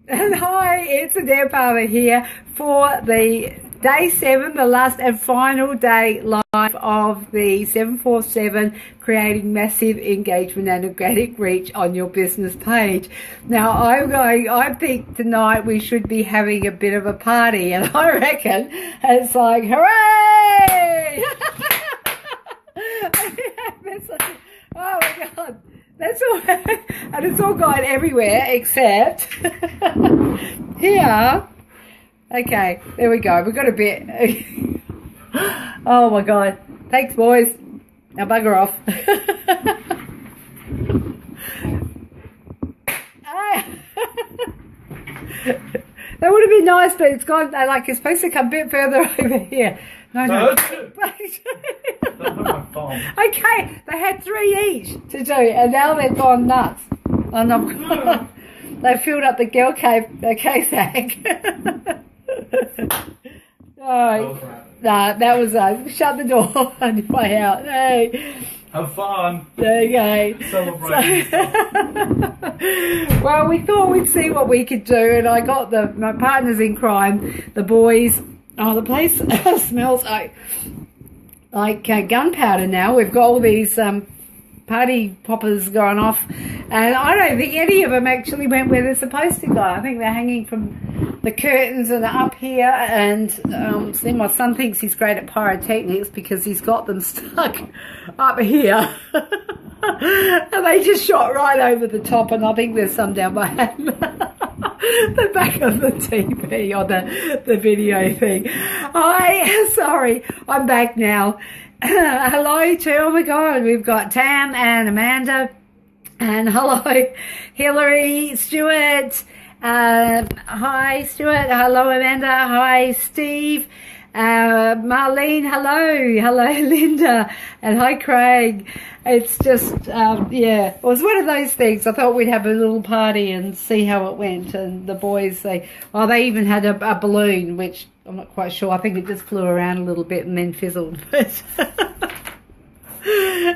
And hi, it's Adair Palmer here for the day 7, the last and final day live of the 747 Creating Massive Engagement and Organic Reach on Your Business page. Now I think tonight we should be having a bit of a party, and I reckon it's like, hooray! Oh my God. That's all, and it's all gone everywhere except here. Okay, there we go. We've got a bit. Oh my God. Thanks, boys. Now bugger off. That would have been nice, but it's gone, like, it's supposed to come a bit further over here. No. Okay, they had 3 each to do, and now they've gone nuts. And they filled up the girl cave sack. Oh, nah, that was us. Shut the door on your way out. Hey. Have fun. There you go. Celebrate. Well, we thought we'd see what we could do, and I got my partners in crime, the boys. Oh, the place smells like gunpowder now. We've got all these party poppers going off, and I don't think any of them actually went where they're supposed to go. I think they're hanging from the curtains and are up here, and see, my son thinks he's great at pyrotechnics because he's got them stuck up here. And they just shot right over the top, and I think there's some down behind the back of the TV or the video thing. Sorry, I'm back now. Hello to, oh my God, we've got Tam and Amanda, and hello Hillary, Stuart, hi Stuart, hello Amanda, hi Steve, Marlene, hello Linda, and hi Craig. It's just, yeah, it was one of those things. I thought we'd have a little party and see how it went. And the boys, they even had a balloon, which I'm not quite sure. I think it just flew around a little bit and then fizzled. But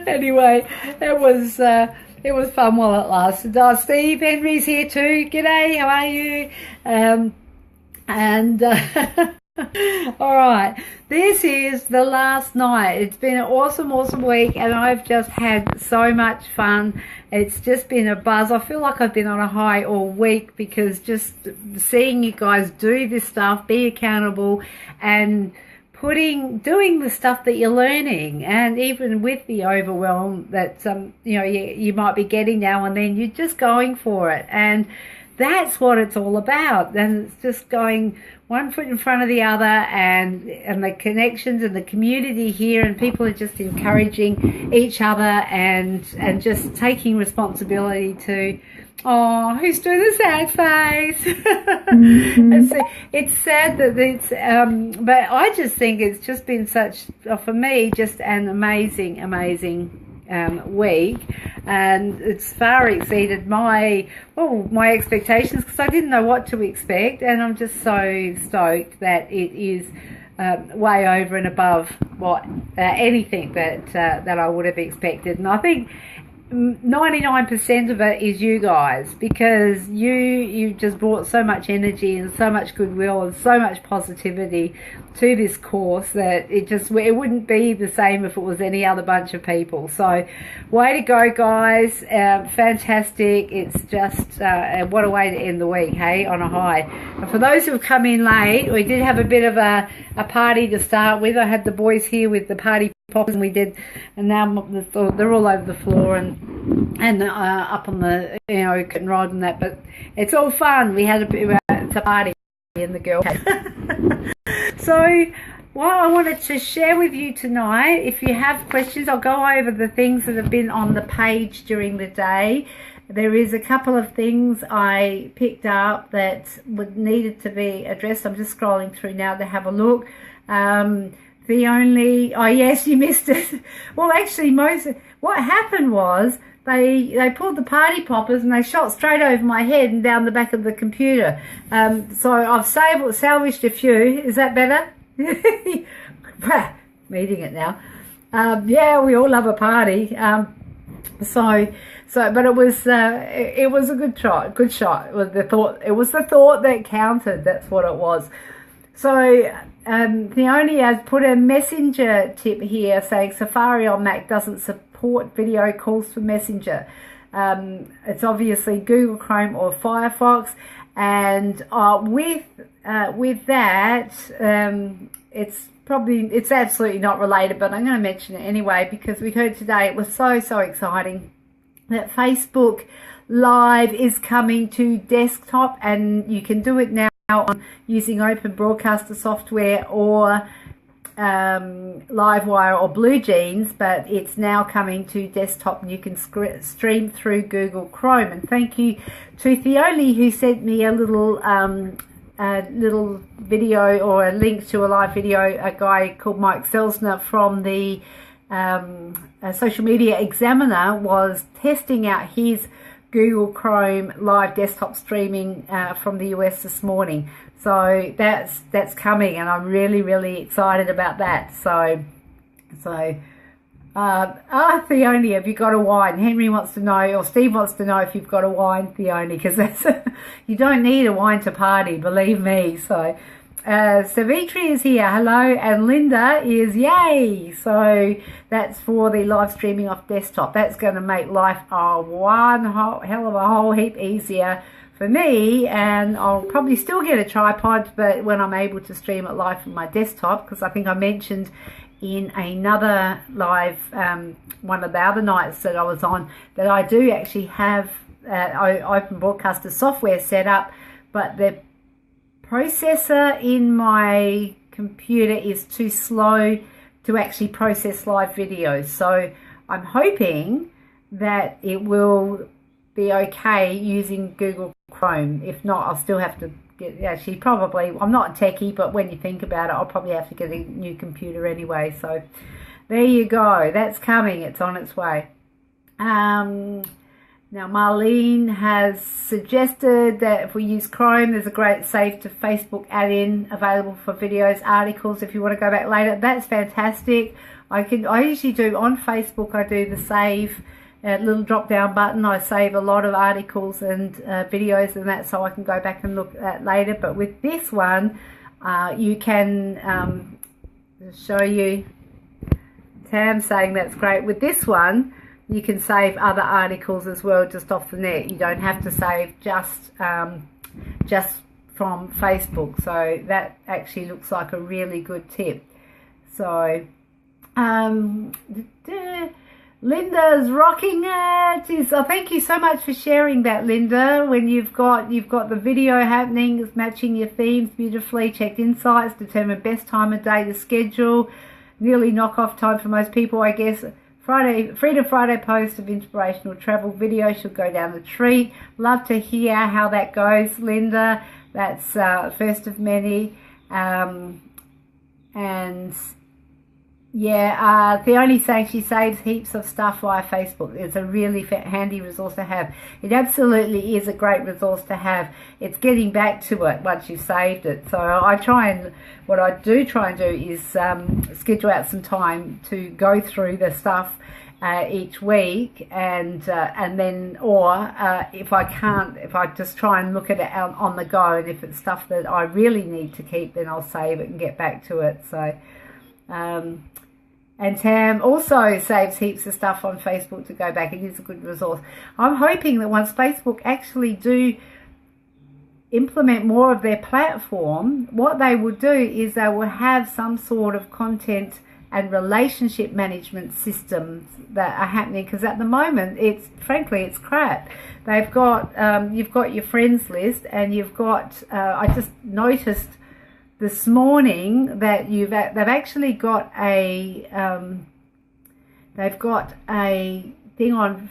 anyway, it was fun while it lasted. Steve Henry's here too. G'day, how are you? All right, this is the last night. It's been an awesome week, and I've just had so much fun. It's just been a buzz. I feel like I've been on a high all week, because just seeing you guys do this stuff, be accountable, and doing the stuff that you're learning, and even with the overwhelm that you might be getting now and then, you're just going for it, and that's what it's all about. And it's just going one foot in front of the other, and the connections and the community here, and people are just encouraging each other and just taking responsibility to, oh, who's doing the sad face? It's sad that it's, but I just think it's just been such, for me, just an amazing week, and it's far exceeded my expectations, because I didn't know what to expect, and I'm just so stoked that it is way over and above what anything that I would have expected. And I think 99% of it is you guys, because you just brought so much energy and so much goodwill and so much positivity to this course that it wouldn't be the same if it was any other bunch of people. So way to go, guys. Fantastic. It's just what a way to end the week, hey, on a high. And for those who have come in late, we did have a bit of a party to start with. I had the boys here with the party poppers, and we did, and now they're all over the floor and up on the curtain rod and that, but it's all fun. We had it's a party in the girl cave. So what I wanted to share with you tonight, if you have questions, I'll go over the things that have been on the page during the day. There is a couple of things I picked up that needed to be addressed. I'm just scrolling through now to have a look. Oh yes, you missed it. Well, actually, what happened was they pulled the party poppers and they shot straight over my head and down the back of the computer. So I've salvaged a few. Is that better? I'm eating it now. Yeah, we all love a party. So So, but it was a good shot. It was the thought that counted. That's what it was. So Theoni has put a messenger tip here saying Safari on Mac doesn't support video calls for Messenger. It's obviously Google Chrome or Firefox, and with that, it's absolutely not related, but I'm going to mention it anyway because we heard today it was so exciting that Facebook Live is coming to desktop, and you can do it now on using Open Broadcaster software or Livewire or BlueJeans, but it's now coming to desktop and you can stream through Google Chrome. And thank you to Theoli who sent me a little video or a link to a live video. A guy called Mike Selzner from the Social Media Examiner was testing out his Google Chrome live desktop streaming from the US this morning. So that's coming, and I'm really excited about that. So Theoni, have you got a wine? Henry wants to know, or Steve wants to know if you've got a wine, Theoni, because that's you don't need a wine to party, believe me. So Savitri is here, hello, and Linda is yay. So that's for the live streaming off desktop. That's going to make life hell of a whole heap easier for me, and I'll probably still get a tripod, but when I'm able to stream it live from my desktop, because I think I mentioned in another live one of the other nights that I was on that I do actually have Open Broadcaster software set up, but the processor in my computer is too slow to actually process live videos. So I'm hoping that it will be okay using Google Chrome. If not, I'll still have to actually probably, I'm not a techie, but when you think about it, I'll probably have to get a new computer anyway. So there you go, that's coming, it's on its way. Now Marlene has suggested that if we use Chrome, there's a great Save to Facebook add-in available for videos, articles if you want to go back later. That's fantastic. I usually do on Facebook, I do the save little drop down button. I save a lot of articles and videos and that, so I can go back and look at later. But with this one, you can show you Tam saying that's great. With this one, you can save other articles as well just off the net. You don't have to save just from Facebook. So that actually looks like a really good tip. So Linda's rocking it. So thank you so much for sharing that, Linda. When you've got the video happening, it's matching your themes beautifully. Checked insights, determine best time of day to schedule. Nearly knock off time for most people, I guess. Freedom Friday post of inspirational travel video should go down the treat. Love to hear how that goes, Linda. That's first of many. And yeah, Theoni's saying she saves heaps of stuff via Facebook. It's a really handy resource to have. It absolutely is a great resource to have. It's getting back to it once you've saved it. So what I do try and do is schedule out some time to go through the stuff each week, and then, or if I just try and look at it on the go, and if it's stuff that I really need to keep, then I'll save it and get back to it. So and Tam also saves heaps of stuff on Facebook to go back. It is a good resource. I'm hoping that once Facebook actually do implement more of their platform, what they will do is they will have some sort of content and relationship management systems that are happening, because at the moment frankly it's crap. They've got you've got your friends list, and you've got I just noticed this morning that they've actually got a thing on,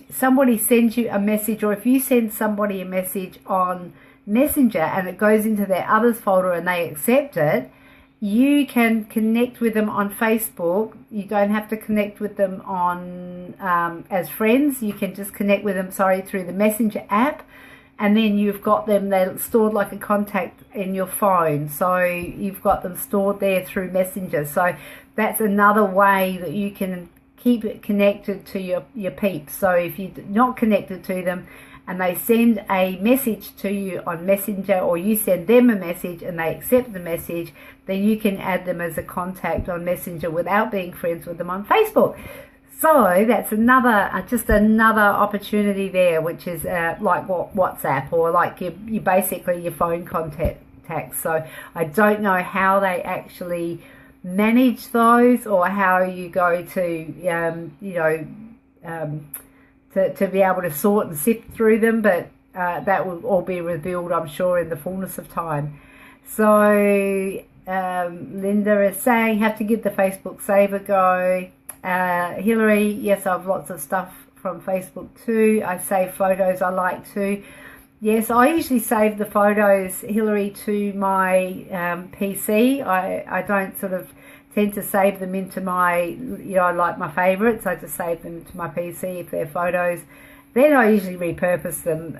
somebody sends you a message, or if you send somebody a message on Messenger and it goes into their others folder and they accept it, you can connect with them on Facebook. You don't have to connect with them on as friends. You can just connect with them, through the Messenger app. And then you've got them, they're stored like a contact in your phone. So you've got them stored there through Messenger. So that's another way that you can keep it connected to your peeps. So if you're not connected to them and they send a message to you on Messenger, or you send them a message and they accept the message, then you can add them as a contact on Messenger without being friends with them on Facebook. So that's just another opportunity there, which is like WhatsApp, or like you basically your phone contacts. So I don't know how they actually manage those, or how you go to to be able to sort and sift through them, but that will all be revealed, I'm sure, in the fullness of time. So Linda is saying, have to give the Facebook Save a go. Hillary, yes, I have lots of stuff from Facebook too. I save photos I like to. Yes, I usually save the photos, Hillary, to my PC. I don't sort of tend to save them into my, like my favourites. I just save them to my PC if they're photos. Then I usually repurpose them,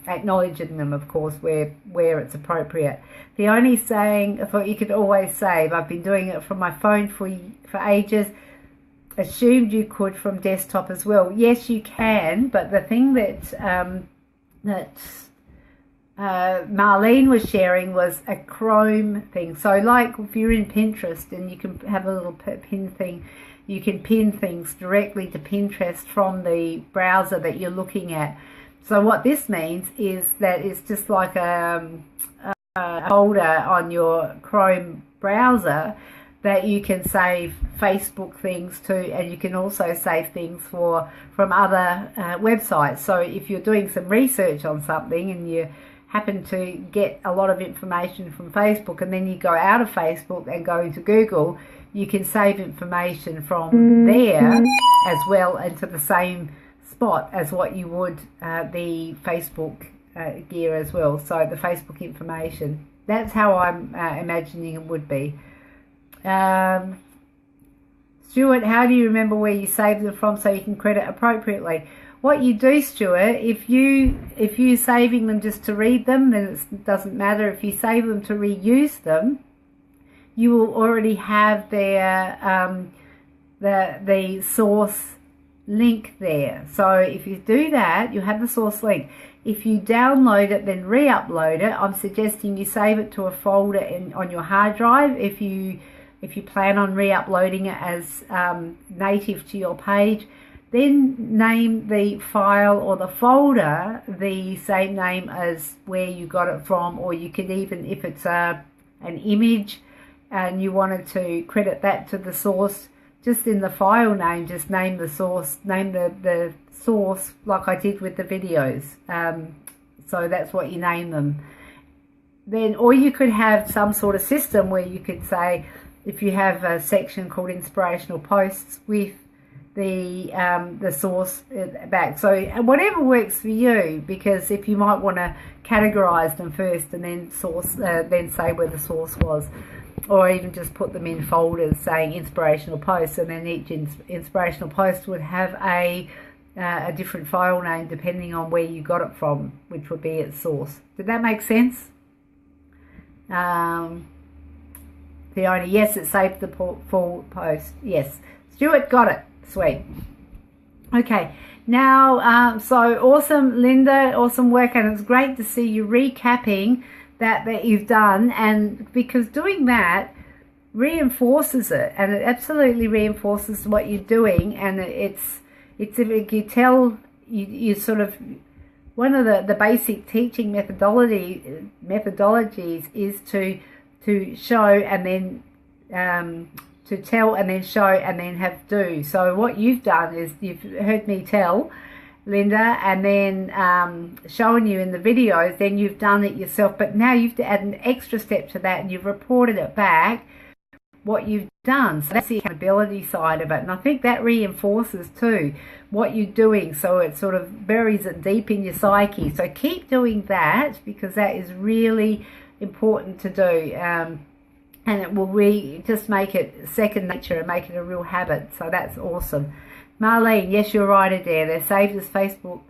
acknowledging them, of course, where it's appropriate. The only saying, I thought you could always save. I've been doing it from my phone for ages. Assumed you could from desktop as well. Yes, you can, but the thing that Marlene was sharing was a Chrome thing. So like if you're in Pinterest and you can have a little pin thing, you can pin things directly to Pinterest from the browser that you're looking at. So what this means is that it's just like a folder on your Chrome browser that you can save Facebook things to, and you can also save things from other websites. So if you're doing some research on something and you happen to get a lot of information from Facebook, and then you go out of Facebook and go into Google, you can save information from there as well into the same spot as what you would the Facebook gear as well. So the Facebook information. That's how I'm imagining it would be. Stuart, how do you remember where you saved them from so you can credit appropriately? What you do, Stuart, if you're saving them just to read them, then it doesn't matter. If you save them to reuse them, you will already have their the source link there. So if you do that, you have the source link. If you download it, then re-upload it, I'm suggesting you save it to a folder on your hard drive. If you plan on re-uploading it as native to your page, then name the file or the folder the same name as where you got it from, or you could even, if it's an image and you wanted to credit that to the source, just in the file name, just name the source, name the source like I did with the videos. So that's what you name them. Then, or you could have some sort of system where you could say, if you have a section called inspirational posts with the source back. So whatever works for you, because if you might want to categorize them first and then then say where the source was, or even just put them in folders saying inspirational posts, and then each inspirational post would have a different file name depending on where you got it from, which would be its source. Did that make sense? Fiona, yes, it saved the full post. Yes. Stuart, got it. Sweet. Okay. Now, so awesome, Linda. Awesome work. And it's great to see you recapping that you've done. And because doing that reinforces it. And it absolutely reinforces what you're doing. And it's if you tell, you sort of, one of the basic teaching methodologies is to show and then to tell and then show and then have do. So what you've done is you've heard me tell, Linda, and then showing you in the videos, then you've done it yourself, but now you've to add an extra step to that and you've reported it back what you've done. So that's the accountability side of it, and I think that reinforces too what you're doing, so it sort of buries it deep in your psyche. So keep doing that, because that is really important to do, and it will just make it second nature and make it a real habit. So that's awesome. Marlene, yes, you're right, Adair. They're saved as Facebook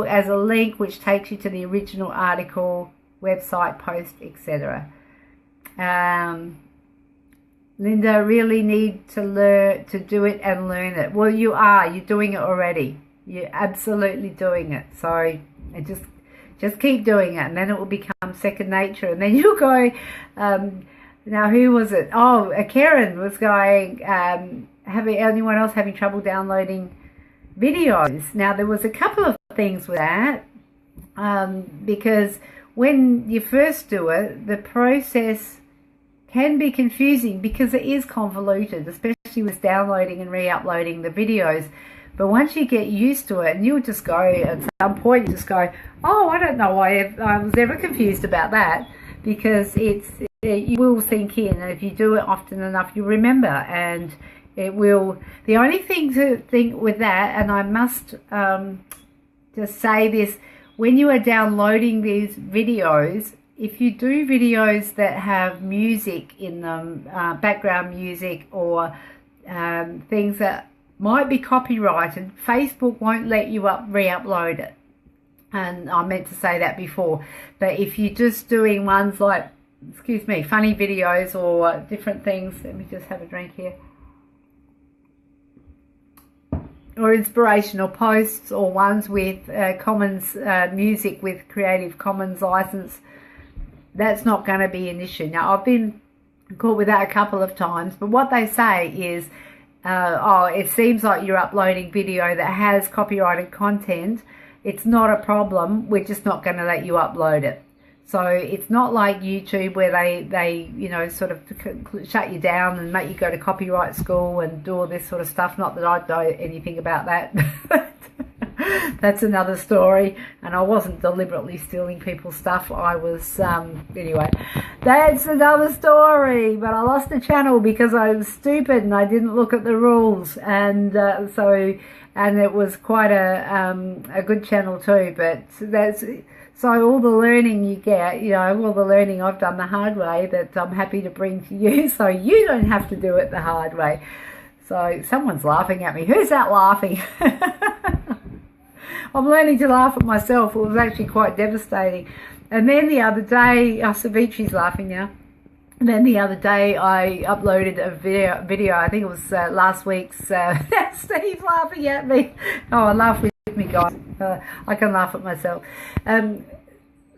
as a link which takes you to the original article, website, post, etc. Linda, really need to learn to do it and learn it. Well, you're doing it already. You're absolutely doing it. So just keep doing it, and then it will become second nature. And then you'll go, now who was it? Oh, Karen was going, anyone else having trouble downloading videos? Now there was a couple of things with that, because when you first do it, the process can be confusing because it is convoluted, especially with downloading and re-uploading the videos. But once you get used to it, and you'll just go, at some point, you just go, oh, I don't know why I was ever confused about that, because it will sink in. And if you do it often enough, you remember, and it will. The only thing to think with that, and I must just say this, when you are downloading these videos, if you do videos that have music in them, background music, or things that might be copyrighted, Facebook won't let you re-upload it. And I meant to say that before. But if you're just doing ones like, excuse me, funny videos or different things, let me just have a drink here, or inspirational posts, or ones with Commons music with Creative Commons license, that's not going to be an issue. Now, I've been caught with that a couple of times, but what they say is, oh, it seems like you're uploading video that has copyrighted content. It's not a problem. We're just not going to let you upload it. So it's not like YouTube, where they you know, sort of shut you down and make you go to copyright school and do all this sort of stuff. Not that I know anything about that. That's another story, and I wasn't deliberately stealing people's stuff. I was, anyway, that's another story. But I lost the channel because I was stupid and I didn't look at the rules, and and it was quite a good channel too. But so all the learning you get, you know, all the learning I've done the hard way, that I'm happy to bring to you, so you don't have to do it the hard way. So someone's laughing at me. Who's that laughing? I'm learning to laugh at myself. It was actually quite devastating. And then the other day, Savitri's laughing now. And then the other day, I uploaded a video. I think it was last week's. Steve's laughing at me. Oh, laugh with me, guys. I can laugh at myself. The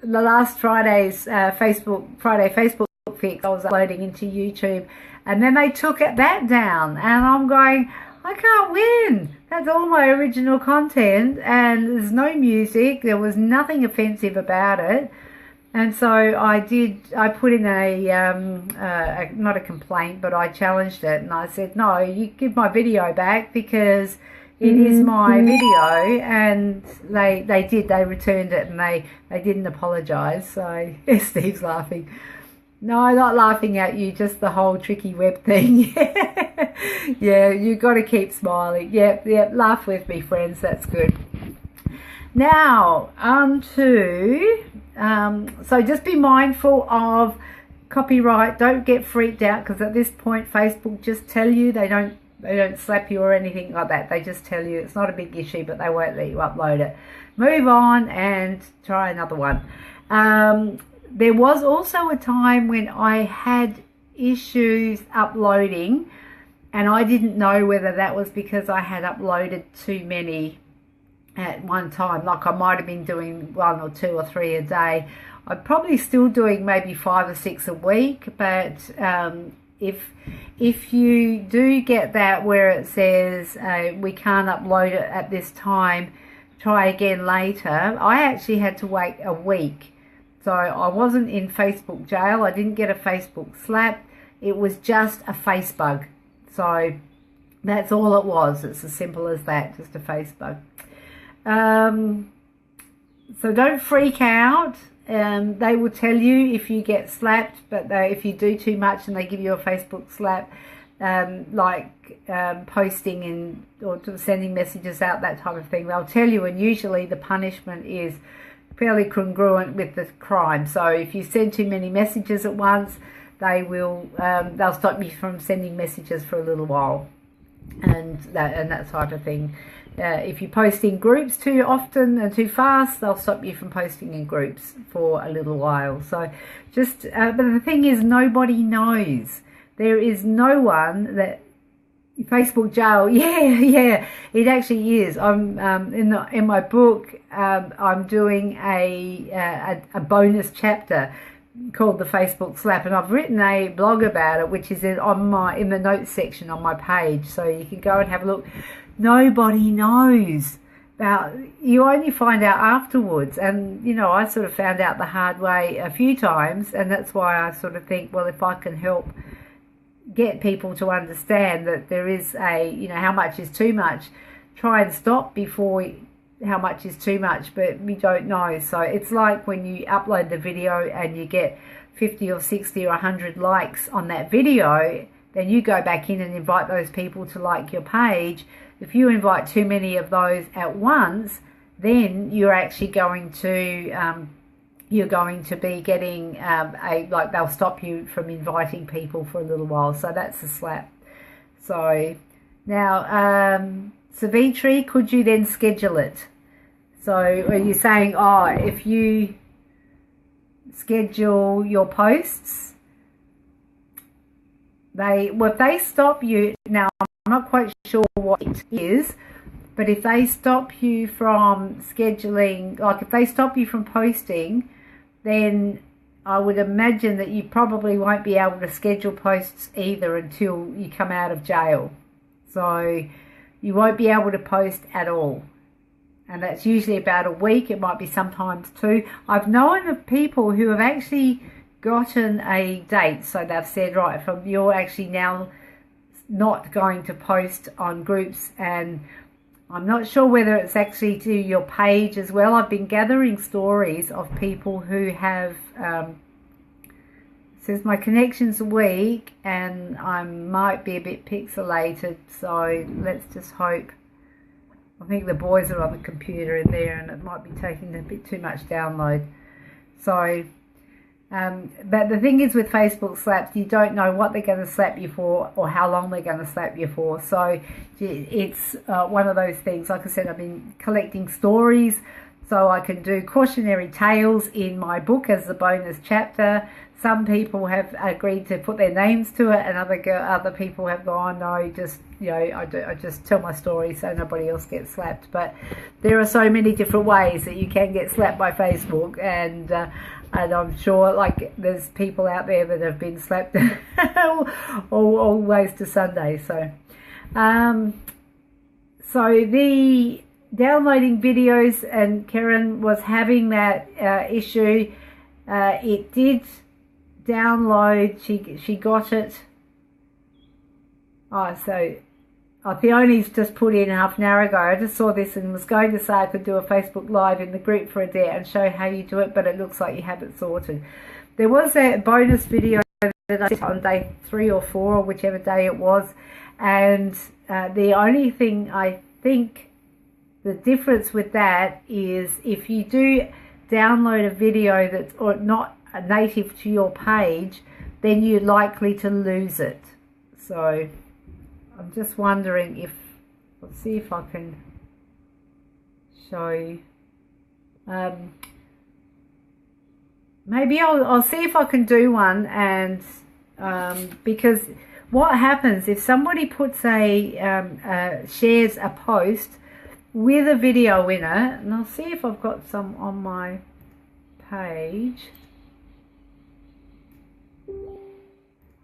last Friday's Friday Facebook fix, I was uploading into YouTube, and then they took that down, and I'm going, I can't win. That's all my original content, and there's no music. There was nothing offensive about it. And so I put in not a complaint, but I challenged it, and I said, no, you give my video back, because it is my video. And they returned it, and they didn't apologise. So Steve's laughing. No, not laughing at you, just the whole tricky web thing. Yeah, you've got to keep smiling. Yeah, laugh with me, friends. That's good. Now, on to, so just be mindful of copyright. Don't get freaked out, because at this point, Facebook just tell you. They don't slap you or anything like that. They just tell you it's not a big issue, but they won't let you upload it. Move on and try another one. There was also a time when I had issues uploading, and I didn't know whether that was because I had uploaded too many at one time. Like, I might have been doing 1 or 2 or 3 a day. I'm probably still doing maybe 5 or 6 a week, but if you do get that where it says we can't upload it at this time, try again later. I actually had to wait a week. So I wasn't in Facebook jail. I didn't get a Facebook slap. It was just a face bug. So that's all it was. It's as simple as that, just a face bug. So don't freak out. They will tell you if you get slapped, but if you do too much and they give you a Facebook slap, posting or sending messages out, that type of thing, they'll tell you, and usually the punishment is fairly congruent with the crime. So if you send too many messages at once, they'll stop you from sending messages for a little while, and that type of thing. If you post in groups too often and too fast, they'll stop you from posting in groups for a little while. So but the thing is, nobody knows. there is no one that Facebook jail. Yeah, it actually is. I'm in my book. I'm doing a bonus chapter called the Facebook slap, and I've written a blog about it, which is in the notes section on my page, so you can go and have a look. Nobody knows about, you only find out afterwards, and you know, I sort of found out the hard way a few times, and that's why I sort of think, well, if I can help get people to understand that there is a, you know, how much is too much, try and stop before how much is too much, but we don't know. So it's like when you upload the video and you get 50 or 60 or 100 likes on that video, then you go back in and invite those people to like your page. If you invite too many of those at once, then you're actually going to be getting like they'll stop you from inviting people for a little while. So that's a slap. So now, Savitri, could you then schedule it? So are you saying, oh, if you schedule your posts, if they stop you, now I'm not quite sure what it is, but if they stop you from scheduling, like if they stop you from posting, then I would imagine that you probably won't be able to schedule posts either until you come out of jail. So you won't be able to post at all. And that's usually about a week. It might be sometimes 2. I've known of people who have actually gotten a date. So they've said, right, you're actually now not going to post on groups, and I'm not sure whether it's actually to your page as well. I've been gathering stories of people who have, says my connection's weak and I might be a bit pixelated, so let's just hope. I think the boys are on the computer in there and it might be taking a bit too much download. So, but the thing is with Facebook slaps, you don't know what they're going to slap you for or how long they're going to slap you for. So it's one of those things. Like I said, I've been collecting stories so I can do cautionary tales in my book as a bonus chapter. Some people have agreed to put their names to it, and other people have gone, no, just, you know, I just tell my story so nobody else gets slapped. But there are so many different ways that you can get slapped by Facebook, and I'm sure, like, there's people out there that have been slapped always to Sunday. So, so the downloading videos, and Karen was having that issue. It did download. She got it. Oh, so Theoni's just put in half an hour ago. I just saw this and was going to say I could do a Facebook Live in the group for a day and show how you do it, but it looks like you have it sorted. There was a bonus video that I did on day 3 or 4 or whichever day it was, and the only thing I think the difference with that is if you do download a video that's not native to your page, then you're likely to lose it. So I'm just wondering if, let's see if I can show you. Maybe I'll see if I can do one, and because what happens if somebody puts shares a post with a video in it, and I'll see if I've got some on my page.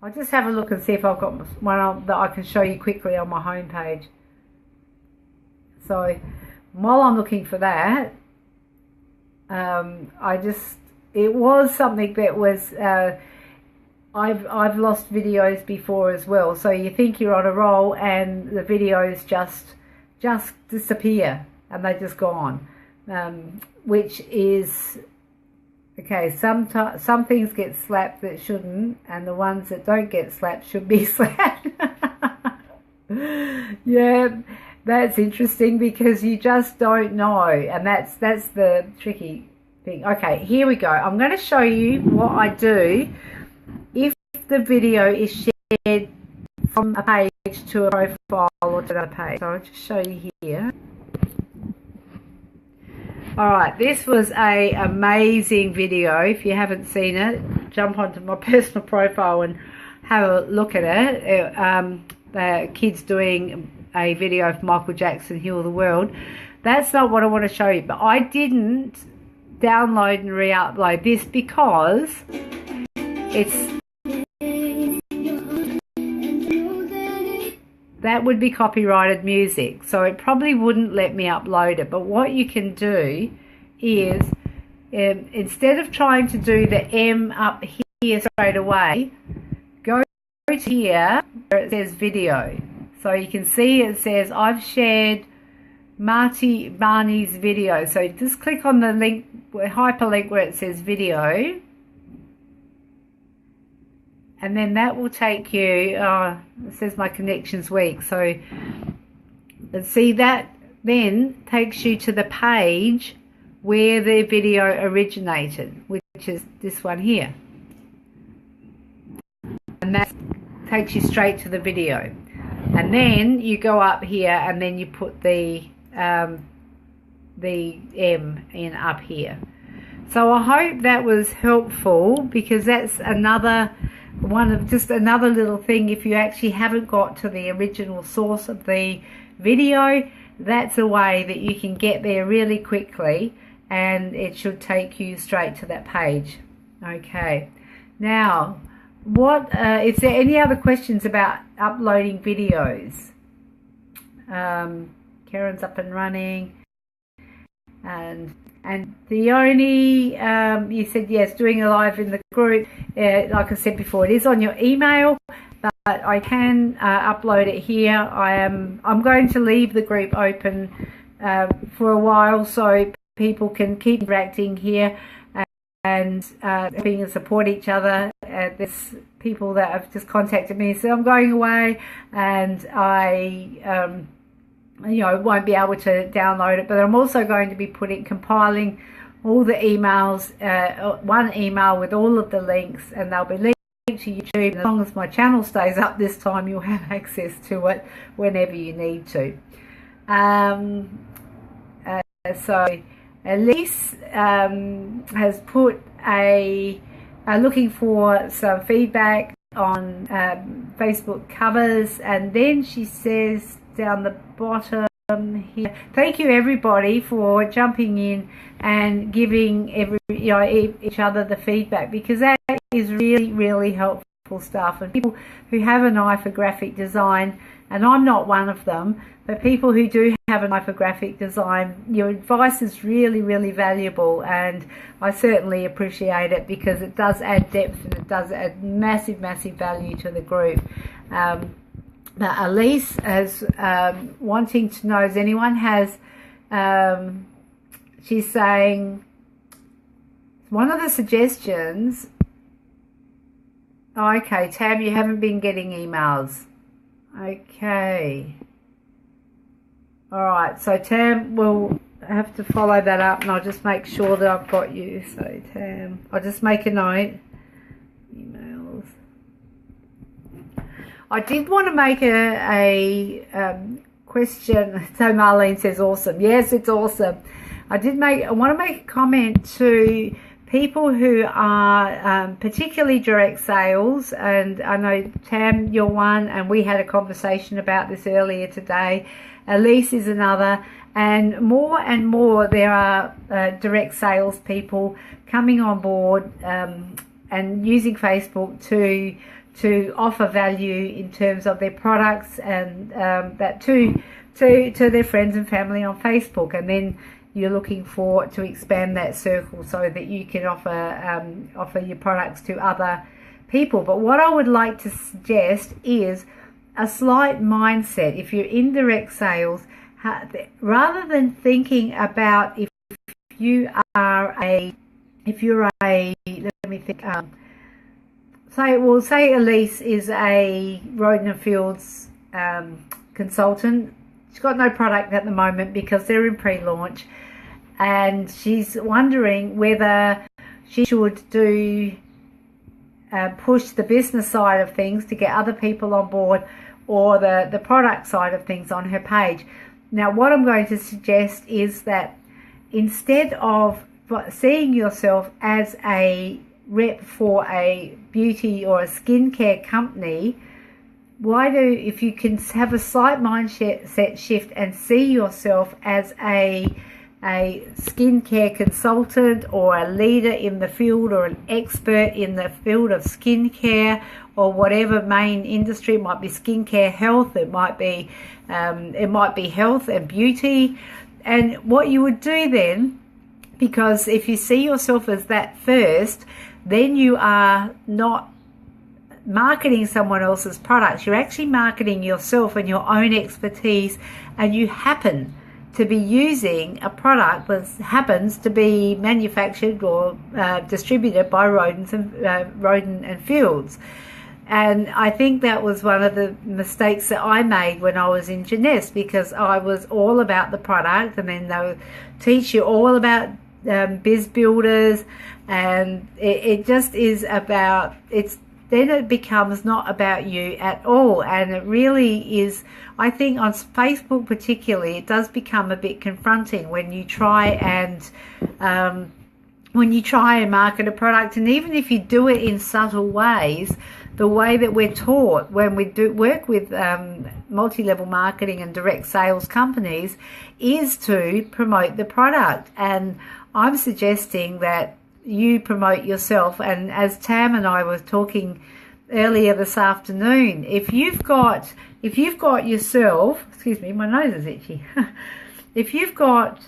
I'll just have a look and see if I've got one that I can show you quickly on my home page. So while I'm looking for that, it was something that was I've lost videos before as well. So you think you're on a roll and the videos just disappear and they're just gone, which is okay. Some things get slapped that shouldn't, and the ones that don't get slapped should be slapped. Yeah, that's interesting because you just don't know, and that's the tricky thing. Okay, here we go. I'm going to show you what I do if the video is shared from a page to a profile or to another page. So I'll just show you here. Alright, this was a amazing video. If you haven't seen it, jump onto my personal profile and have a look at it. The kids doing a video of Michael Jackson, Heal the World. That's not what I want to show you, but I didn't download and re-upload this because it's that would be copyrighted music, so it probably wouldn't let me upload it. But what you can do is instead of trying to do the M up here straight away, go to here where it says video. So you can see it says I've shared Marty Barney's video. So just click on the link, hyperlink where it says video, and then that will take you, it says my connection's weak, so but see that then takes you to the page where the video originated, which is this one here, and that takes you straight to the video. And then you go up here and then you put the M in up here. So I hope that was helpful, because that's another another little thing. If you actually haven't got to the original source of the video, that's a way that you can get there really quickly, and it should take you straight to that page. Okay, now is there any other questions about uploading videos? Karen's up and running, and the only you said yes, doing a live in the group. Like I said before, it is on your email, but I can upload it here. I'm going to leave the group open for a while so people can keep interacting here and helping and support each other. There's people that have just contacted me and said I'm going away and I won't be able to download it, but I'm also going to be compiling all the emails, one email with all of the links, and they'll be linked to YouTube. As long as my channel stays up this time, you'll have access to it whenever you need to. So Elise has put looking for some feedback on Facebook covers, and then she says down the bottom here, thank you everybody for jumping in and giving each other the feedback, because that is really helpful stuff. And people who have an eye for graphic design, and I'm not one of them, but people who do have an eye for graphic design, your advice is really valuable, and I certainly appreciate it, because it does add depth and it does add massive value to the group. Now Elise is wanting to know, if anyone has, she's saying, one of the suggestions, okay, Tam, you haven't been getting emails. Okay. Alright, so Tam, we'll have to follow that up, and I'll just make sure that I've got you. So Tam, I'll just make a note. Emails. I did want to make a question. So Marlene says awesome. Yes, it's awesome. I want to make a comment to people who are particularly direct sales, and I know Tam, you're one, and we had a conversation about this earlier today. Elise is another, and more there are direct sales people coming on board and using Facebook to offer value in terms of their products, and that to their friends and family on Facebook. And then you're looking to expand that circle so that you can offer your products to other people. But what I would like to suggest is a slight mindset. If you're in direct sales, rather than thinking about if you're a, let me think, say Elise is a Roden & Fields consultant. She's got no product at the moment because they're in pre-launch, and she's wondering whether she should push the business side of things to get other people on board, or the product side of things on her page. Now, what I'm going to suggest is that instead of seeing yourself as a rep for a beauty or a skincare company, if you can have a slight mindset shift and see yourself as a skincare consultant or a leader in the field or an expert in the field of skincare or whatever main industry, it might be skincare, health, it might be health and beauty. And what you would do then, because if you see yourself as that first, then you are not marketing someone else's products. You're actually marketing yourself and your own expertise, and you happen to be using a product that happens to be manufactured or distributed by Roden and Fields. And I think that was one of the mistakes that I made when I was in Jeunesse, because I was all about the product, and then they'll teach you all about biz builders, and it just is about, then it becomes not about you at all. And it really is, I think on Facebook particularly, it does become a bit confronting when you try and market a product. And even if you do it in subtle ways, the way that we're taught when we do work with multi-level marketing and direct sales companies is to promote the product. And I'm suggesting that you promote yourself. And as Tam and I were talking earlier this afternoon, if you've got yourself, excuse me, my nose is itchy. If you've got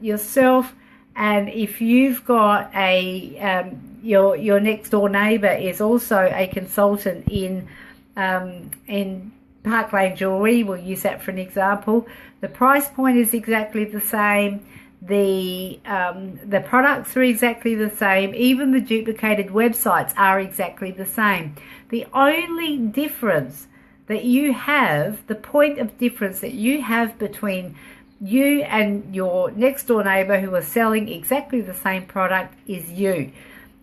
yourself, and if you've got your next door neighbour is also a consultant in Park Lane Jewellery, we'll use that for an example. The price point is exactly the same. The products are exactly the same. Even the duplicated websites are exactly the same. The only difference that you have, the point of difference that you have between you and your next door neighbour who are selling exactly the same product is you.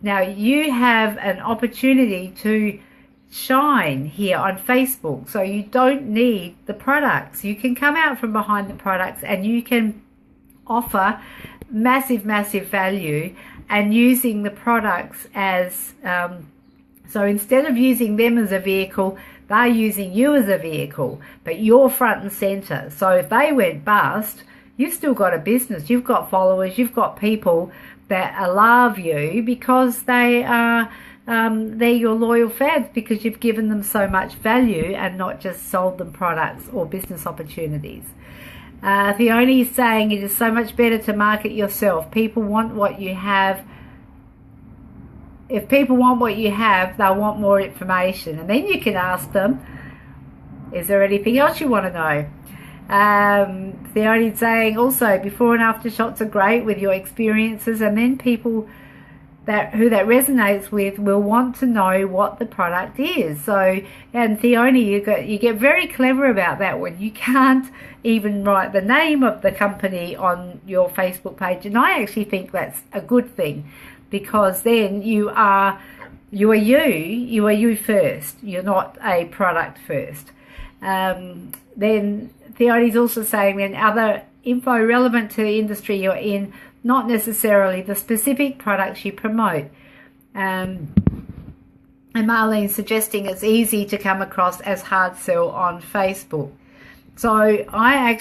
Now you have an opportunity to shine here on Facebook, so you don't need the products. You can come out from behind the products and you can offer massive value, and using the products as so instead of using them as a vehicle, they're using you as a vehicle, but you're front and center. So if they went bust, you've still got a business, you've got followers, you've got people that love you because they are they're your loyal fans, because you've given them so much value and not just sold them products or business opportunities. Fiona is saying it is so much better to market yourself. People want what you have. If people want what you have, they'll want more information. And then you can ask them, is there anything else you want to know? Fiona is saying also, before and after shots are great with your experiences, and then people who that resonates with will want to know what the product is. So, and Fiona, you get very clever about that one. You can't even write the name of the company on your Facebook page, and I actually think that's a good thing, because then you are you first. You're not a product first. Then Theodore's also saying then other info relevant to the industry you're in, not necessarily the specific products you promote. And Marlene's suggesting it's easy to come across as hard sell on Facebook. So I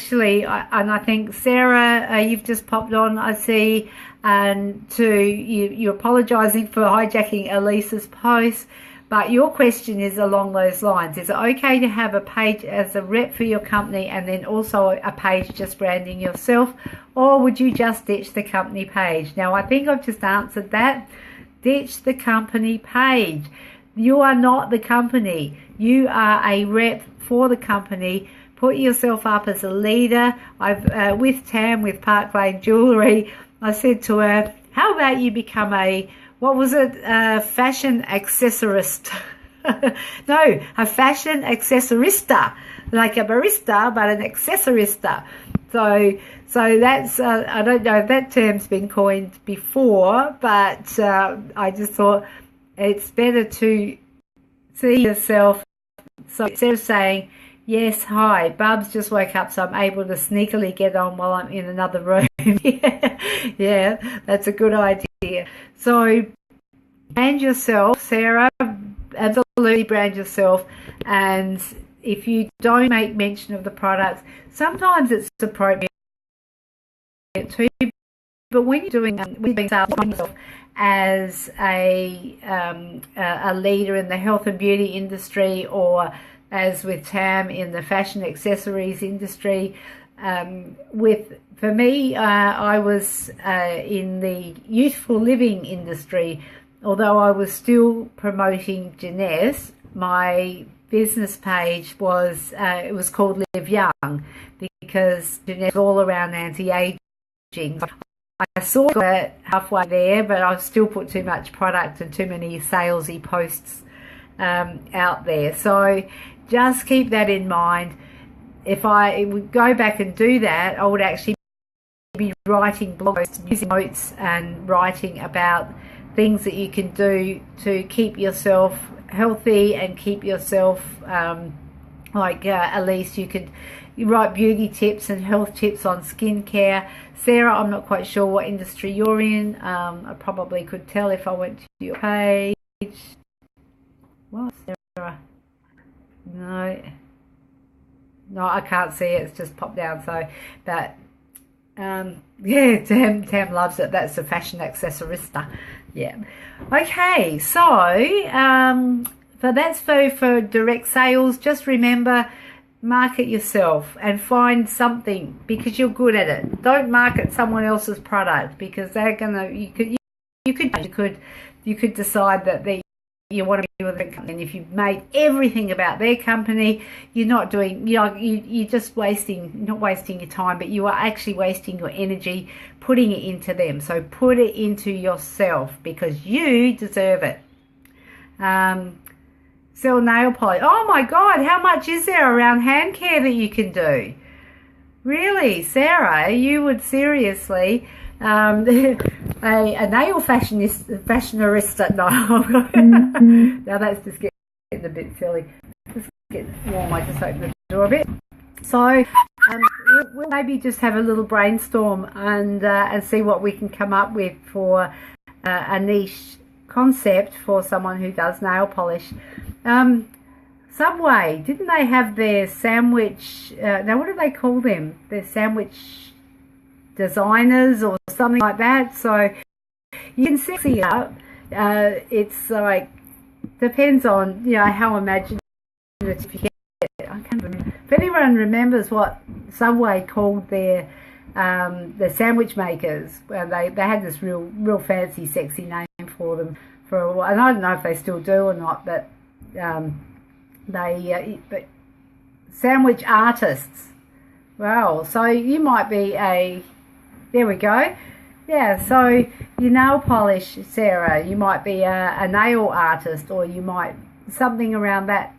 think Sarah, you've just popped on, I see, and you're apologising for hijacking Elisa's post, but your question is along those lines. Is it okay to have a page as a rep for your company and then also a page just branding yourself, or would you just ditch the company page? Now, I think I've just answered that. Ditch the company page. You are not the company. You are a rep for the company. Put yourself up as a leader. With Tam, with Park Lane Jewellery, I said to her, how about you become a fashion accessorist? No, a fashion accessorista, like a barista, but an accessorista. So that's, I don't know if that term's been coined before, but I just thought it's better to see yourself. So instead of saying, yes, hi, Bubs just woke up, so I'm able to sneakily get on while I'm in another room. Yeah, that's a good idea. So brand yourself, Sarah. Absolutely brand yourself. And if you don't make mention of the products, sometimes it's appropriate to. But when you're doing sales yourself as a leader in the health and beauty industry, or as with Tam in the fashion accessories industry, for me, I was in the youthful living industry. Although I was still promoting Jeunesse, my business page was it was called Live Young, because Jeunesse is all around anti-aging. I saw it halfway there, but I've still put too much product and too many salesy posts out there. So just keep that in mind. If I would go back and do that, I would actually be writing blogs, using notes, and writing about things that you can do to keep yourself healthy and keep yourself at least you write beauty tips and health tips on skincare. Sarah, I'm not quite sure what industry you're in. I probably could tell if I went to your page. What, Sarah? No, I can't see it. It's just popped down. So, but yeah, Tam loves it. That's a fashion accessorista. Yeah. Okay, so that's for direct sales. Just remember, market yourself and find something because you're good at it. Don't market someone else's product, because they're gonna. You could decide that you want to be with a company, and if you've made everything about their company, you're not doing. You're just not wasting your time, but you are actually wasting your energy putting it into them. So put it into yourself, because you deserve it. Sell nail polish. Oh my God, how much is there around hand care that you can do? Really, Sarah, you would seriously, a nail fashionista, no. Now that's just getting a bit silly. Just get warm, I just opened the door a bit. So we'll maybe just have a little brainstorm and see what we can come up with for a niche concept for someone who does nail polish. Subway, didn't they have their sandwich, now what do they call them? Their sandwich designers or something like that. So you can see it. It's like, depends on, how imaginative you get. I can't remember. If anyone remembers what Subway called their sandwich makers, they had this real fancy, sexy name for them for a while, and I don't know if they still do or not, but but sandwich artists. Wow, so you might be there we go. Yeah, so you nail polish, Sarah, you might be a nail artist, or you might, something around that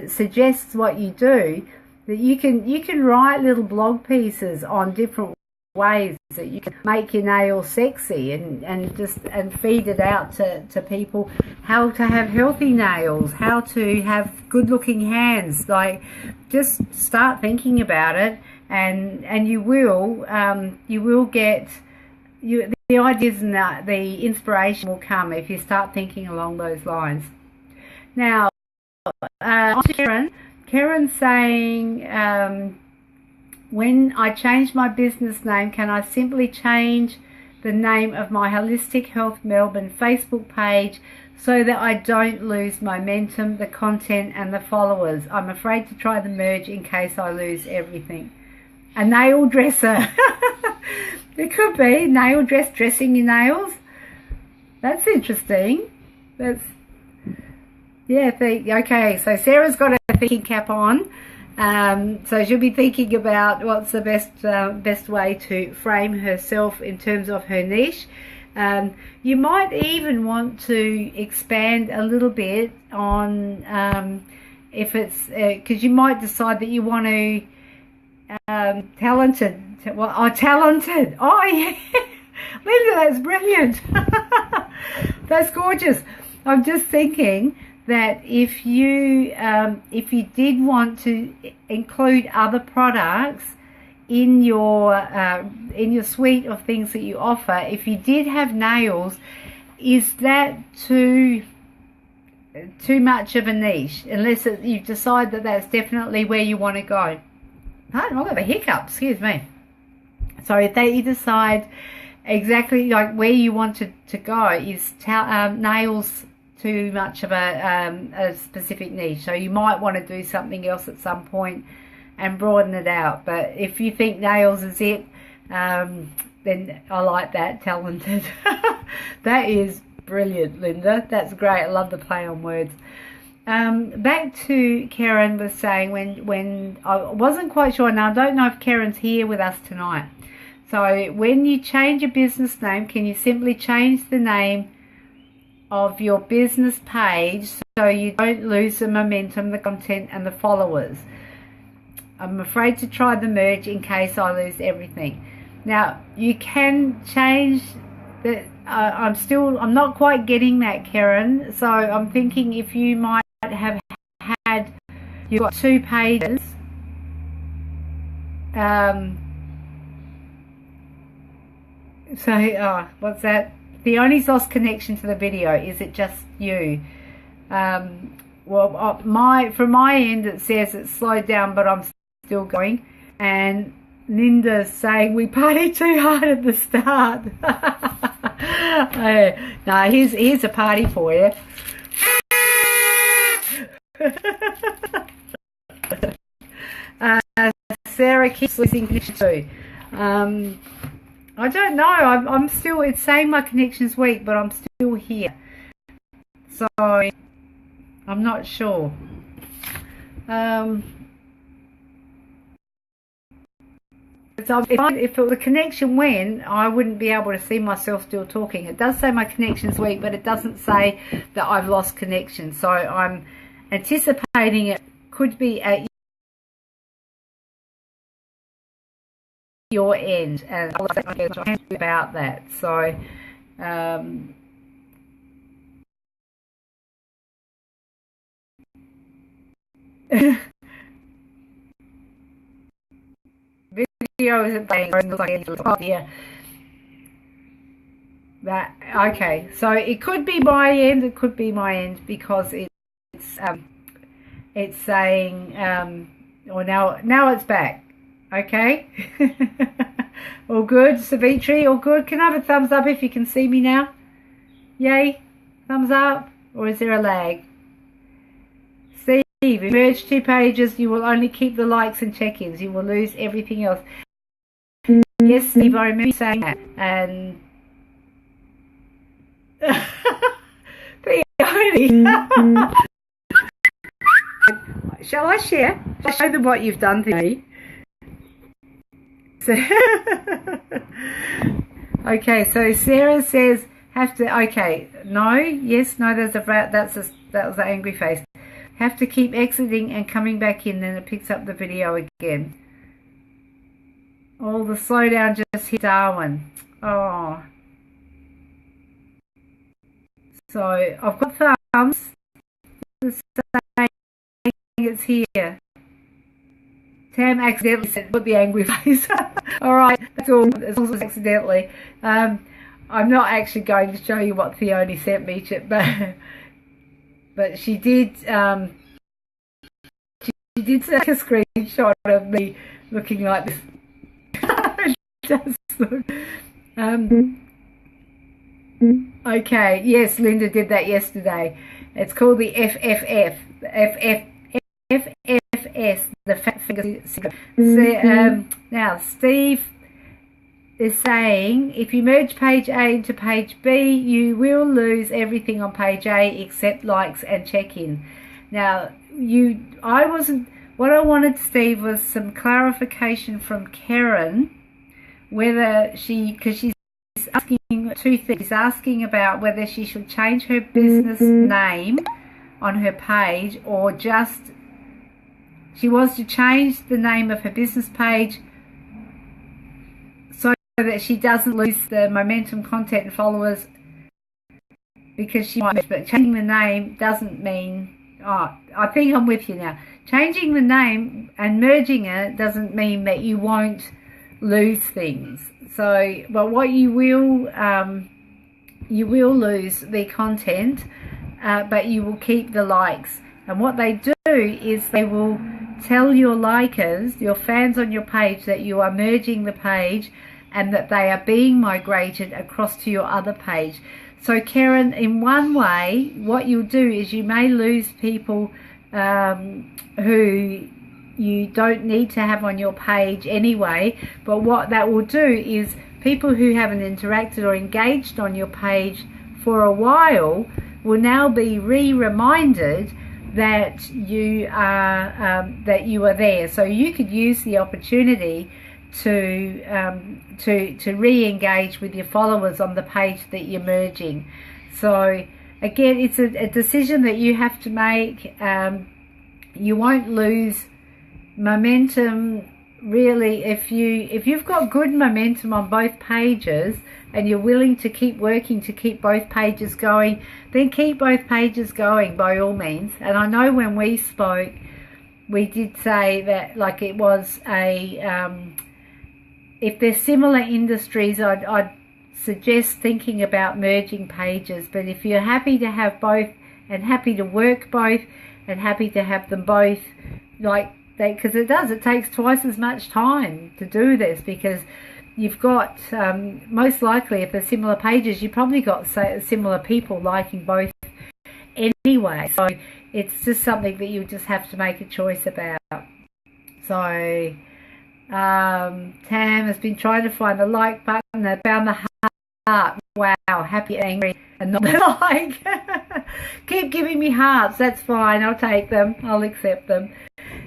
suggests what you do, that you can write little blog pieces on different ways that you can make your nails sexy and feed it out to people, how to have healthy nails, how to have good looking hands. Like, just start thinking about it, and you will get the ideas, and the inspiration will come if you start thinking along those lines. Now, Karen's saying, when I change my business name, can I simply change the name of my Holistic Health Melbourne Facebook page so that I don't lose momentum, the content and the followers? I'm afraid to try the merge in case I lose everything. A nail dresser. It could be nail dressing your nails. That's interesting. Okay, so Sarah's got a thinking cap on. So she'll be thinking about what's the best way to frame herself in terms of her niche. You might even want to expand a little bit on if it's because you might decide that you want to talented. Oh yeah, Linda, that's brilliant. That's gorgeous. I'm just thinking that if you did want to include other products in your suite of things that you offer, if you did have nails is that too much of a niche, unless you decide that that's definitely where you want to go? I've got a hiccup, excuse me. So if you decide exactly like where you want to go, is nails too much of a specific niche, so you might want to do something else at some point and broaden it out. But if you think nails is it, then I like that. Talented. That is brilliant, Linda. That's great. I love the play on words. Back to Karen was saying when I wasn't quite sure. Now I don't know if Karen's here with us tonight. So when you change a business name, can you simply change the name of your business page so you don't lose the momentum, the content and the followers? I'm afraid to try the merge in case I lose everything. Now you can change the I'm not quite getting that, Karen. So I'm thinking if you might have had, you've got 2 pages, what's that? The only lost connection to the video. Is it just you? Well, from my end it says it's slowed down, but I'm still going. And Linda's saying we partied too hard at the start. No, here's a party for you. Sarah keeps losing connection too. I don't know. I'm still. It's saying my connection's weak, but I'm still here. So I'm not sure. So if the connection went, I wouldn't be able to see myself still talking. It does say my connection's weak, but it doesn't say that I've lost connection. So I'm anticipating it could be at your end, and I'll say about that. So video isn't playing. Yeah. That okay. So it could be my end. It could be my end because it's saying or now it's back. Okay. All good, Savitri. All good. Can I have a thumbs up if you can see me now? Yay. Thumbs up. Or is there a lag? Steve, if you merge 2 pages, you will only keep the likes and check-ins. You will lose everything else. Yes, Steve, I remember saying that. And shall I share? Shall I show them what you've done to me? So okay, so Sarah says have to. Okay, no, yes, no. That was the angry face. Have to keep exiting and coming back in, then it picks up the video again. Oh, the slowdown just hit Darwin. Oh, so I've got thumbs. Saying it's here. Tam accidentally said, put the angry face. Alright, that's all. As long as it's accidentally. I'm not actually going to show you what Theoni sent me, but she did take a screenshot of me looking like this. Just look. Okay, yes, Linda did that yesterday. It's called the FFF. FFS, the fat finger syndrome. Now, Steve is saying if you merge page A into page B, you will lose everything on page A except likes and check-in. Now, what I wanted, Steve, was some clarification from Karen, because she's asking 2 things. She's asking about whether she should change her business name on her page, or just she wants to change the name of her business page so that she doesn't lose the momentum, content and followers, because she might, but changing the name doesn't mean, I think I'm with you now. Changing the name and merging it doesn't mean that you won't lose things. So, but what you will you will lose the content, but you will keep the likes. And what they do is they will tell your likers, your fans on your page, that you are merging the page and that they are being migrated across to your other page. So Karen, in one way, what you'll do is you may lose people who you don't need to have on your page anyway, but what that will do is people who haven't interacted or engaged on your page for a while will now be re-reminded that you are there. So you could use the opportunity to re-engage with your followers on the page that you're merging. So again, it's a decision that you have to make. You won't lose momentum really if you've got good momentum on both pages and you're willing to keep working to keep both pages going, then keep both pages going by all means. And I know when we spoke, we did say that, like, it was a if there's similar industries, I'd suggest thinking about merging pages. But if you're happy to have both and happy to work both and happy to have them both, like, because it takes twice as much time to do this, because you've got most likely, if they're similar pages, you've probably got similar people liking both anyway. So it's just something that you just have to make a choice about. So Tam has been trying to find the like button. They found the heart. Wow, happy, angry, and not the like. Keep giving me hearts. That's fine. I'll take them. I'll accept them.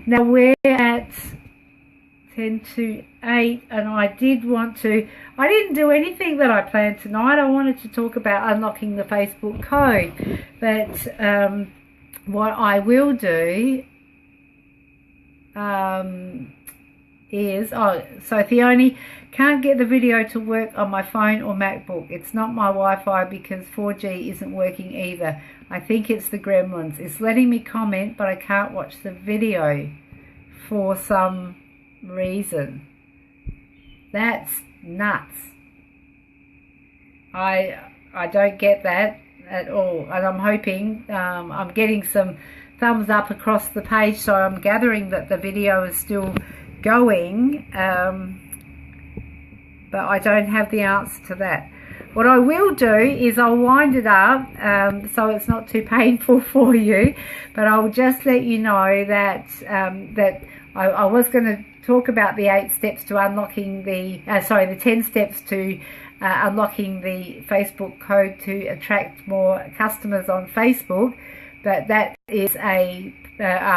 Now we're at 10 to 8, and I didn't do anything that I planned tonight. I wanted to talk about unlocking the Facebook code, but what I will do is, so Theone, can't get the video to work on my phone or MacBook. It's not my Wi-Fi because 4G isn't working either. I think it's the gremlins. It's letting me comment, but I can't watch the video for some reason. That's nuts. I don't get that at all, and I'm hoping I'm getting some thumbs up across the page, so I'm gathering that the video is still going, but I don't have the answer to that. What I will do is I'll wind it up so it's not too painful for you, but I'll just let you know that I was going to talk about the 8 steps to unlocking the 10 steps to unlocking the Facebook code to attract more customers on Facebook, but that is a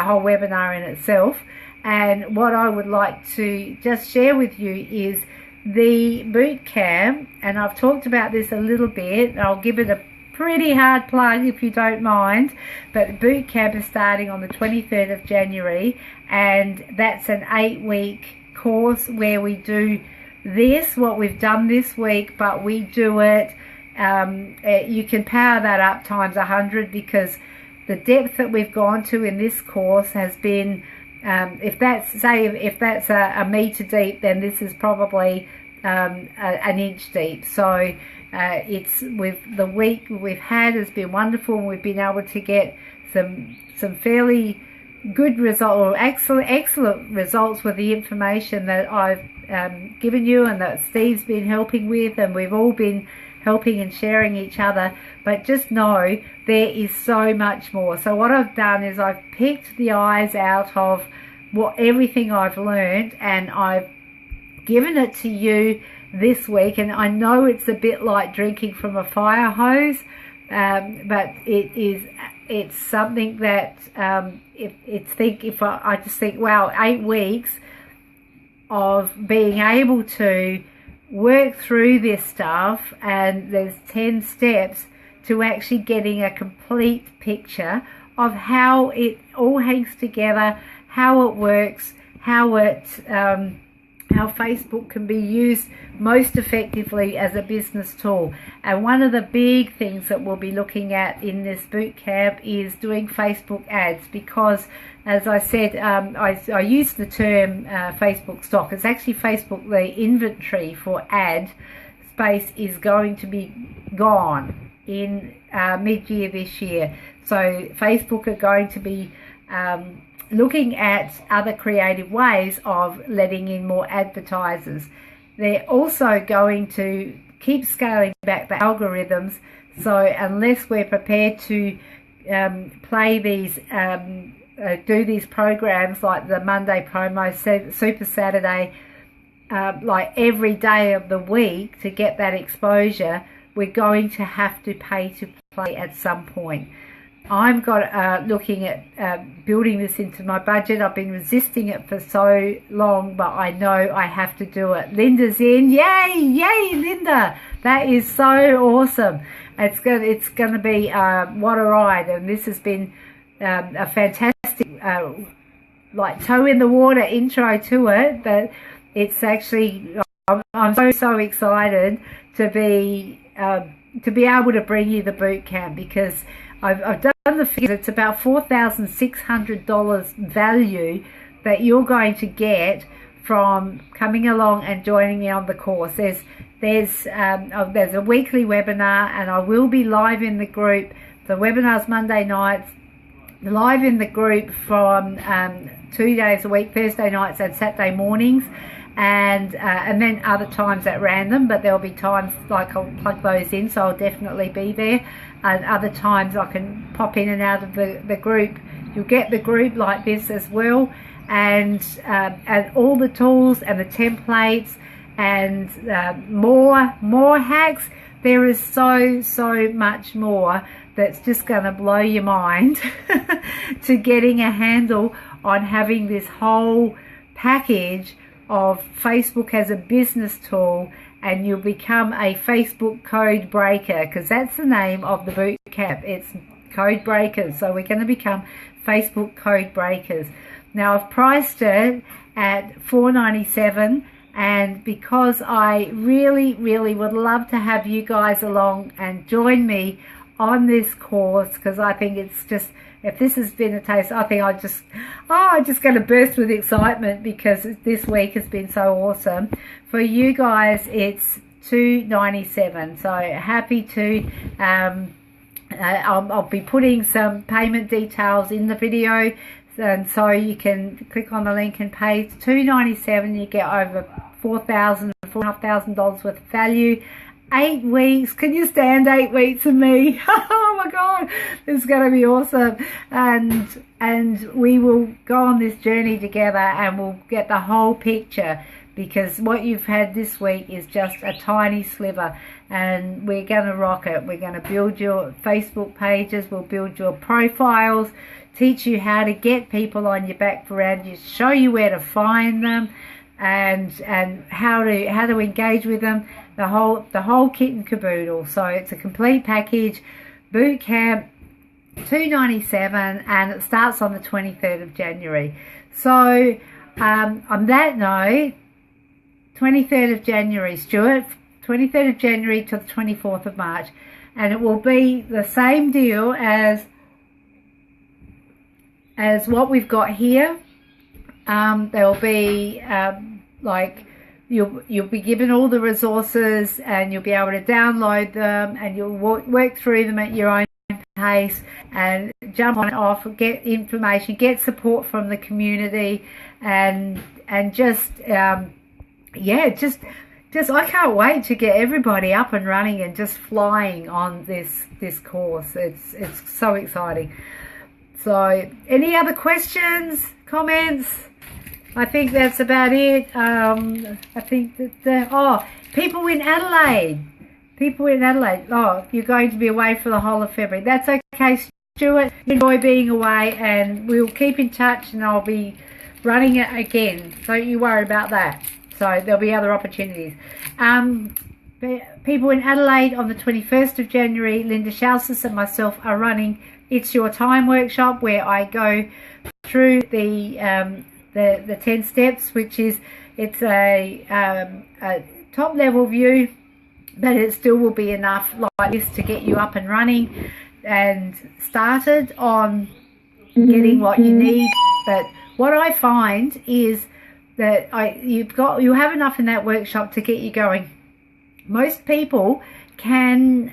whole webinar in itself. And what I would like to just share with you is the boot camp, and I've talked about this a little bit. I'll give it a pretty hard plug if you don't mind, but boot camp is starting on the 23rd of January, and that's an 8-week course where we do what we've done this week, but we do it, you can power that up times 100, because the depth that we've gone to in this course has been, if that's a meter deep, then this is probably an inch deep. So it's the week we've had has been wonderful, and we've been able to get some fairly good results, or excellent results with the information that I've given you and that Steve's been helping with, and we've all been helping and sharing each other. But just know there is so much more. So what I've done is I've picked the eyes out of everything I've learned, and I've given it to you this week. And I know it's a bit like drinking from a fire hose, but it's something that I just think, wow, 8 weeks of being able to work through this stuff, and there's 10 steps to actually getting a complete picture of how it all hangs together, how it works, how Facebook can be used most effectively as a business tool. And one of the big things that we'll be looking at in this boot camp is doing Facebook ads, because, as I said, I use the term Facebook stock. It's actually Facebook, the inventory for ad space is going to be gone in mid-year this year. So Facebook are going to be looking at other creative ways of letting in more advertisers. They're also going to keep scaling back the algorithms. So unless we're prepared to play these, do these programs like the Monday promo, Super Saturday, like every day of the week to get that exposure, we're going to have to pay to play at some point. I'm looking at building this into my budget. I've been resisting it for so long, but I know I have to do it. Linda's in. Yay, yay, Linda. That is so awesome. It's going to be what a ride, and this has been a fantastic like toe in the water intro to it. But it's actually, I'm so excited to be able to bring you the boot camp, because I've done the figures. It's about $4,600 value that you're going to get from coming along and joining me on the course. There's a weekly webinar, and I will be live in the group. The webinar's Monday nights, live in the group from 2 days a week, Thursday nights and Saturday mornings, and then other times at random, but there'll be times like I'll plug those in, so I'll definitely be there. And other times I can pop in and out of the group. You'll get the group like this as well, and all the tools and the templates and more hacks. There is so much more that's just going to blow your mind to getting a handle on having this whole package of Facebook as a business tool, and you'll become a Facebook code breaker, because that's the name of the boot camp. It's code breakers. So we're going to become Facebook code breakers. Now I've priced it at $4.97, and because I really would love to have you guys along and join me on this course, because I think it's just, if this has been a taste, I think I'm just going to burst with excitement, because this week has been so awesome. For you guys, it's $2.97. So happy to, I'll be putting some payment details in the video, and so you can click on the link and pay. It's $2.97. You get over $4,500 worth of value. 8 weeks. Can you stand 8 weeks of me? Oh my God, it's going to be awesome. And we will go on this journey together, and we'll get the whole picture, because what you've had this week is just a tiny sliver, and we're going to rock it. We're going to build your Facebook pages, we'll build your profiles, teach you how to get people on your back around you, show you where to find them, and how to engage with them, the whole kit and caboodle. So it's a complete package. Boot camp, $2.97, and it starts on the 23rd of January. So on that note, 23rd of January, Stuart, 23rd of January to the 24th of March, and it will be the same deal as what we've got here. There'll be like you'll be given all the resources, and you'll be able to download them, and you'll work through them at your own pace, and jump on and off, get information, get support from the community, and just just I can't wait to get everybody up and running and just flying on this course. It's so exciting. So any other questions, comments? I think that's about it. I think that people in Adelaide. Oh, you're going to be away for the whole of February. That's okay, Stuart. Enjoy being away, and we'll keep in touch, and I'll be running it again. Don't you worry about that. So there'll be other opportunities. People in Adelaide on the 21st of January, Linda Shalsis and myself are running It's Your Time workshop, where I go through the 10 steps, which is, it's a top level view, but it still will be enough like this to get you up and running and started on getting what you need. But what I find is that you have enough in that workshop to get you going. most people can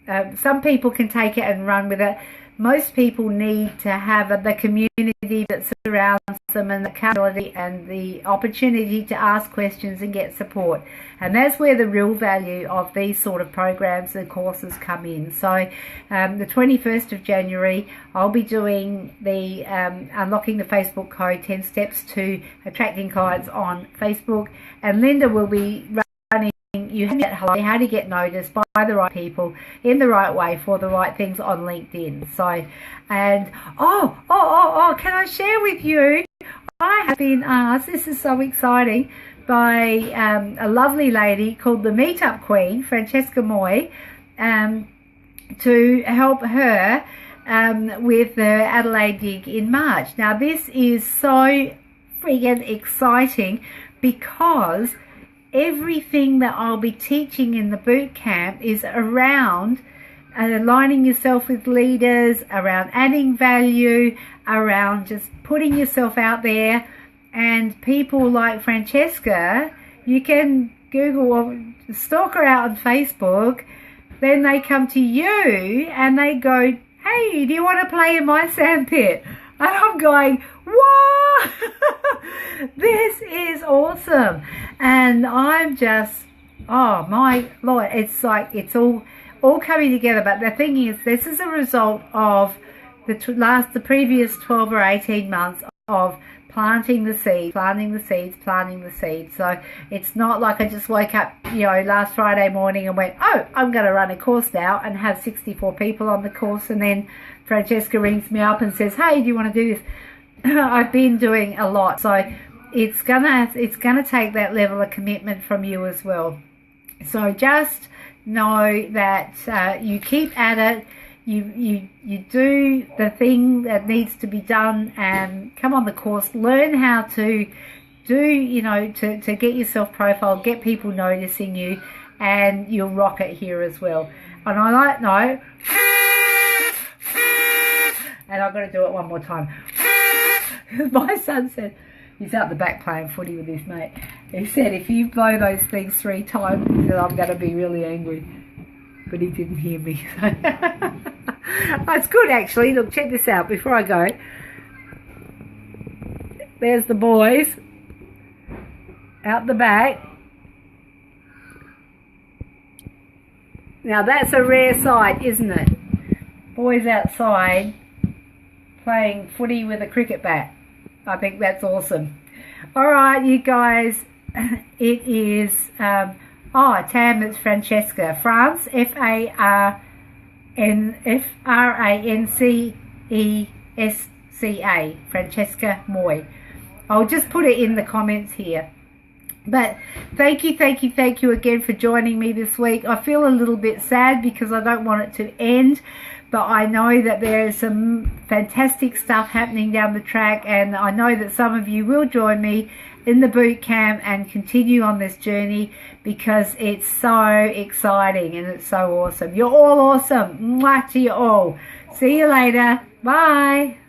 some people can take it and run with it. Most people need to have the community that surrounds them, and the accountability and the opportunity to ask questions and get support. And that's where the real value of these sort of programs and courses come in. So the 21st of January, I'll be doing the Unlocking the Facebook Code, 10 Steps to Attracting Clients on Facebook. And Linda will be running how to get noticed by the right people in the right way for the right things on LinkedIn. So, and can I share with you, I have been asked, this is so exciting, by a lovely lady called the Meetup Queen, Francesca Moy, to help her with the Adelaide gig in March. Now this is so friggin' exciting, because everything that I'll be teaching in the boot camp is around aligning yourself with leaders, around adding value, around just putting yourself out there. And people like Francesca, you can Google or stalk her out on Facebook, then they come to you and they go, hey, do you want to play in my sandpit? And I'm going, what? This is awesome. And I'm just, oh my Lord, it's like, it's all coming together. But the thing is, this is a result of the previous 12 or 18 months of planting the seeds. So it's not like I just woke up, last Friday morning and went, oh, I'm going to run a course now and have 64 people on the course. And then Francesca rings me up and says, hey, do you want to do this? I've been doing a lot. So it's gonna take that level of commitment from you as well. So just know that you keep at it. You do the thing that needs to be done, and come on the course, learn how to do, to get yourself profiled, get people noticing you, and you'll rock it here as well. And I don't know, and I'm going to do it one more time. My son said, he's out the back playing footy with his mate. He said, if you blow those things 3 times, he said, I'm going to be really angry. But he didn't hear me. It's good, actually. Look, check this out before I go. There's the boys out the back. Now that's a rare sight, isn't it? Boys outside playing footy with a cricket bat. I think that's awesome. All right, you guys, it is Tam, it's Francesca, France, Francesca, Francesca Moy. I'll just put it in the comments here. But thank you again for joining me this week. I feel a little bit sad because I don't want it to end, but I know that there is some fantastic stuff happening down the track, and I know that some of you will join me in the boot camp and continue on this journey, because it's so exciting and it's so awesome. You're all awesome. Mwah to you all. See you later. Bye.